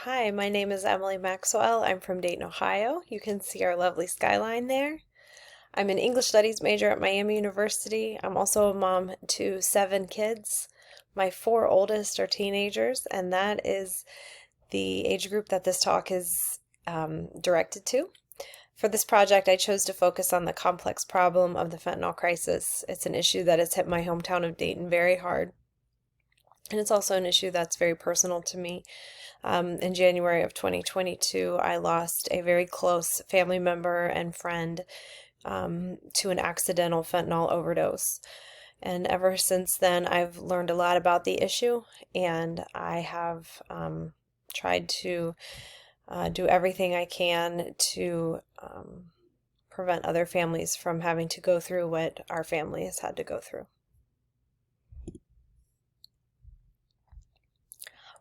Hi, my name is Emily Maxwell. I'm from Dayton, Ohio. You can see our lovely skyline there. I'm an English Studies major at Miami University. I'm also a mom to 7 kids. My 4 oldest are teenagers, and that is the age group that this talk is directed to. For this project, I chose to focus on the complex problem of the fentanyl crisis. It's an issue that has hit my hometown of Dayton very hard, and it's also an issue that's very personal to me. In January of 2022, I lost a very close family member and friend to an accidental fentanyl overdose. And ever since then, I've learned a lot about the issue, and I have tried to do everything I can to prevent other families from having to go through what our family has had to go through.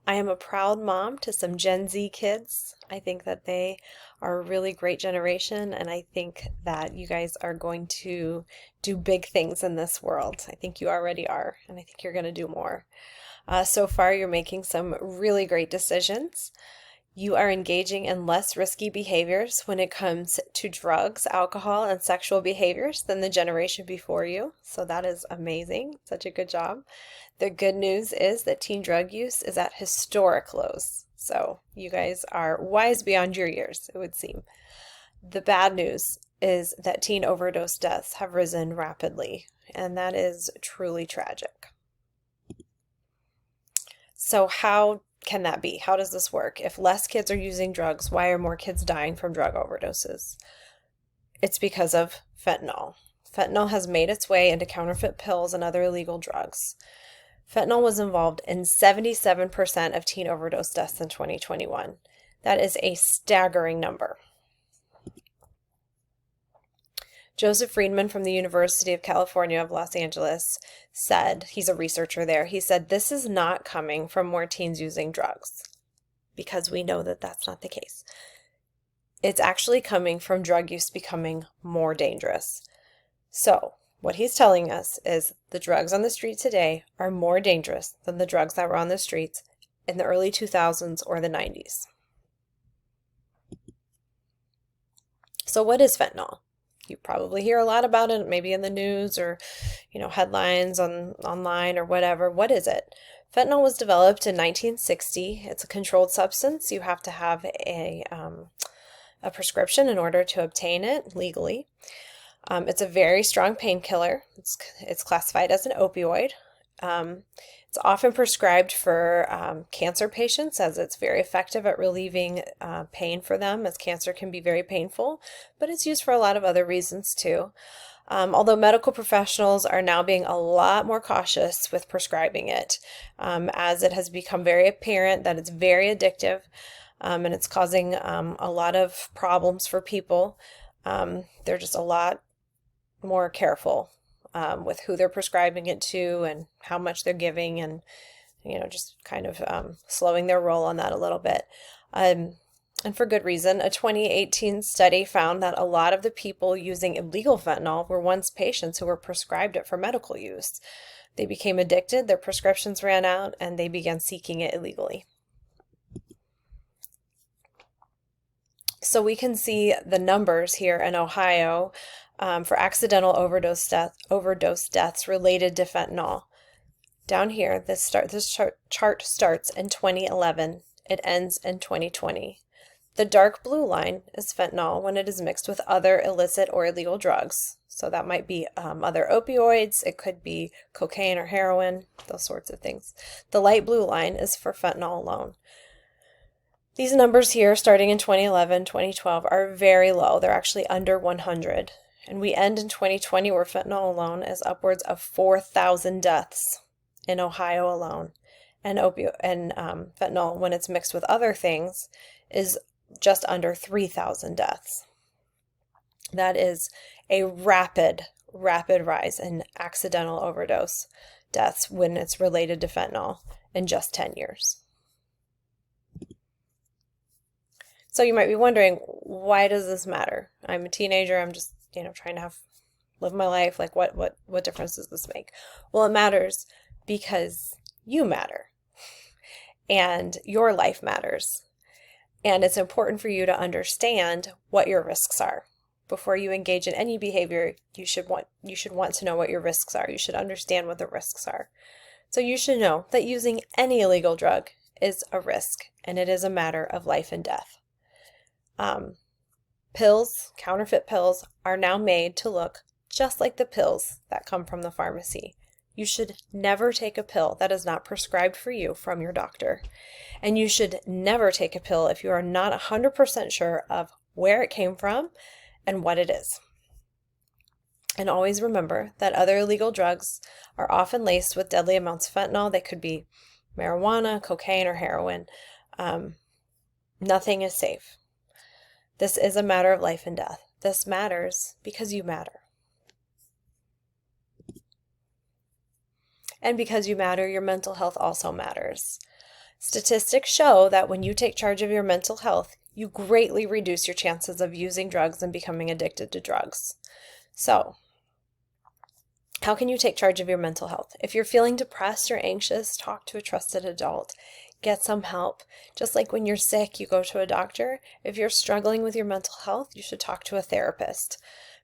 I am a proud mom to some Gen Z kids. I think that they are a really great generation, and I think that you guys are going to do big things in this world. I think you already are, and I think you're going to do more. So far, you're making some really great decisions. You are engaging in less risky behaviors when it comes to drugs, alcohol, and sexual behaviors than the generation before you. So that is amazing. Such a good job. The good news is that teen drug use is at historic lows. So you guys are wise beyond your years, it would seem. The bad news is that teen overdose deaths have risen rapidly, and that is truly tragic. So how can that be? How does this work? If less kids are using drugs, why are more kids dying from drug overdoses? It's because of fentanyl. Fentanyl has made its way into counterfeit pills and other illegal drugs. Fentanyl was involved in 77% of teen overdose deaths in 2021. That is a staggering number. Joseph Friedman from the University of California of Los Angeles said, he's a researcher there, he said, this is not coming from more teens using drugs, because we know that that's not the case. It's actually coming from drug use becoming more dangerous. So what he's telling us is the drugs on the street today are more dangerous than the drugs that were on the streets in the early 2000s or the 90s. So what is fentanyl? You probably hear a lot about it, maybe in the news or, headlines online or whatever. What is it? Fentanyl was developed in 1960. It's a controlled substance. You have to have a prescription in order to obtain it legally. It's a very strong painkiller. It's classified as an opioid. It's often prescribed for cancer patients, as it's very effective at relieving pain for them, as cancer can be very painful, but it's used for a lot of other reasons too. Although medical professionals are now being a lot more cautious with prescribing it, as it has become very apparent that it's very addictive, and it's causing a lot of problems for people. They're just a lot more careful with who they're prescribing it to and how much they're giving, and just kind of slowing their roll on that a little bit, and for good reason. A 2018 study found that a lot of the people using illegal fentanyl were once patients who were prescribed it for medical use. They became addicted, their prescriptions ran out, and they began seeking it illegally. So we can see the numbers here in Ohio for accidental overdose deaths related to fentanyl. Down here, this chart starts in 2011. It ends in 2020. The dark blue line is fentanyl when it is mixed with other illicit or illegal drugs. So that might be other opioids. It could be cocaine or heroin, those sorts of things. The light blue line is for fentanyl alone. These numbers here, starting in 2011, 2012, are very low. They're actually under 100. And we end in 2020 where fentanyl alone is upwards of 4,000 deaths in Ohio alone. And fentanyl, when it's mixed with other things, is just under 3,000 deaths. That is a rapid rise in accidental overdose deaths when it's related to fentanyl in just 10 years. So you might be wondering, why does this matter? I'm a teenager. I'm just, trying to live my life. Like, what difference does this make? Well, it matters because you matter and your life matters. And it's important for you to understand what your risks are. Before you engage in any behavior, you should want to know what your risks are. You should understand what the risks are. So you should know that using any illegal drug is a risk, and it is a matter of life and death. Pills, counterfeit pills, are now made to look just like the pills that come from the pharmacy. You should never take a pill that is not prescribed for you from your doctor. And you should never take a pill if you are not 100% sure of where it came from and what it is. And always remember that other illegal drugs are often laced with deadly amounts of fentanyl. They could be marijuana, cocaine, or heroin. Nothing is safe. This is a matter of life and death. This matters because you matter. And because you matter, your mental health also matters. Statistics show that when you take charge of your mental health, you greatly reduce your chances of using drugs and becoming addicted to drugs. So, how can you take charge of your mental health? If you're feeling depressed or anxious, talk to a trusted adult. Get some help. Just like when you're sick, you go to a doctor. If you're struggling with your mental health, you should talk to a therapist.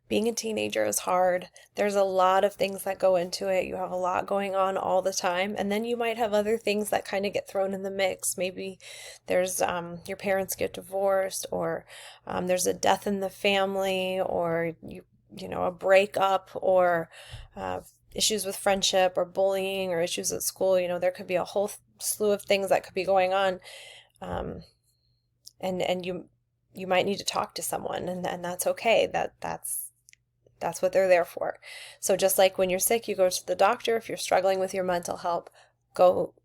Being a teenager is hard. There's a lot of things that go into it. You have a lot going on all the time. And then you might have other things that kind of get thrown in the mix. Maybe there's your parents get divorced, or there's a death in the family, or a breakup, or issues with friendship, or bullying, or issues at school. There could be a whole slew of things that could be going on. And you might need to talk to someone, and that's okay. That's what they're there for. So just like when you're sick, you go to the doctor. If you're struggling with your mental health,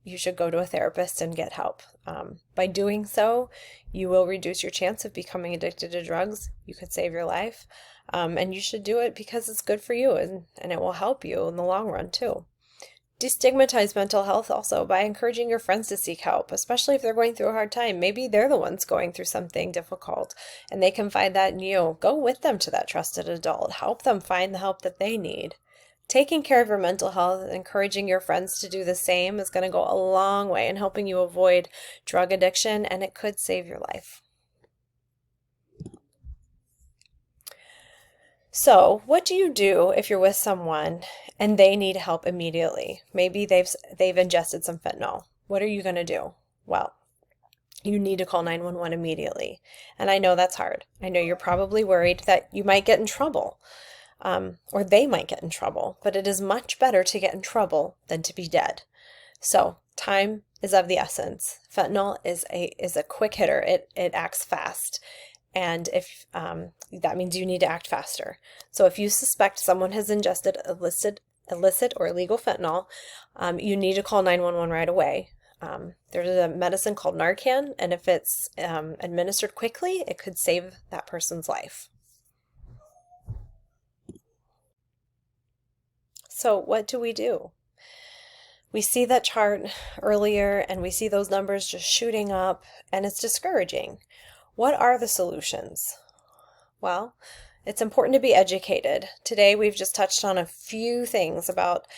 you should go to a therapist and get help. By doing so, you will reduce your chance of becoming addicted to drugs. You could save your life. And you should do it because it's good for you, and it will help you in the long run too. Destigmatize mental health also by encouraging your friends to seek help, especially if they're going through a hard time. Maybe they're the ones going through something difficult and they confide that in you. Go with them to that trusted adult. Help them find the help that they need. Taking care of your mental health and encouraging your friends to do the same is going to go a long way in helping you avoid drug addiction, and it could save your life. So, what do you do if you're with someone and they need help immediately? Maybe they've ingested some fentanyl. What are you going to do? Well, you need to call 911 immediately. And I know that's hard. I know you're probably worried that you might get in trouble, or they might get in trouble, but it is much better to get in trouble than to be dead. So, time is of the essence. Fentanyl is a quick hitter. It acts fast. And if that means you need to act faster. So if you suspect someone has ingested illicit or illegal fentanyl, you need to call 911 right away. There's a medicine called Narcan, and if it's administered quickly, it could save that person's life. So what do? We see that chart earlier, and we see those numbers just shooting up, and it's discouraging. What are the solutions? Well, it's important to be educated. Today, we've just touched on a few things about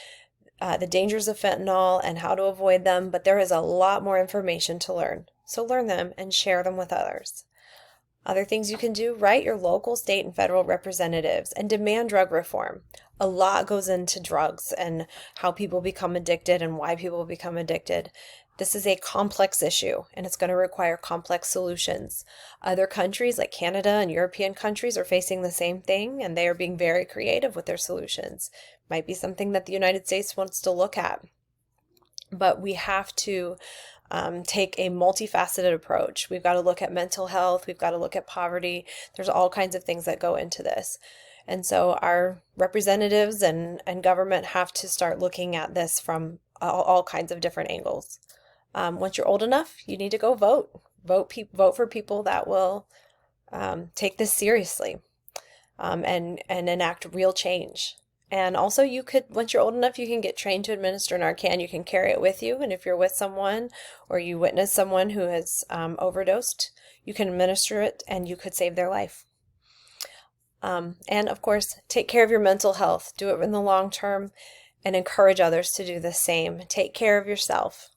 the dangers of fentanyl and how to avoid them, but there is a lot more information to learn. So learn them and share them with others. Other things you can do: write your local, state, and federal representatives and demand drug reform. A lot goes into drugs and how people become addicted and why people become addicted. This is a complex issue, and it's going to require complex solutions. Other countries like Canada and European countries are facing the same thing, and they are being very creative with their solutions. Might be something that the United States wants to look at. But we have to take a multifaceted approach. We've got to look at mental health. We've got to look at poverty. There's all kinds of things that go into this. And so our representatives and government have to start looking at this from all kinds of different angles. Once you're old enough, you need to go vote. Vote for people that will take this seriously and enact real change. And also once you're old enough, you can get trained to administer Narcan. You can carry it with you. And if you're with someone or you witness someone who has overdosed, you can administer it and you could save their life. And of course, take care of your mental health. Do it in the long term and encourage others to do the same. Take care of yourself.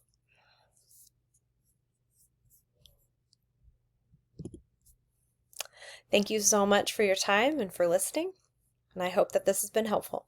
Thank you so much for your time and for listening, and I hope that this has been helpful.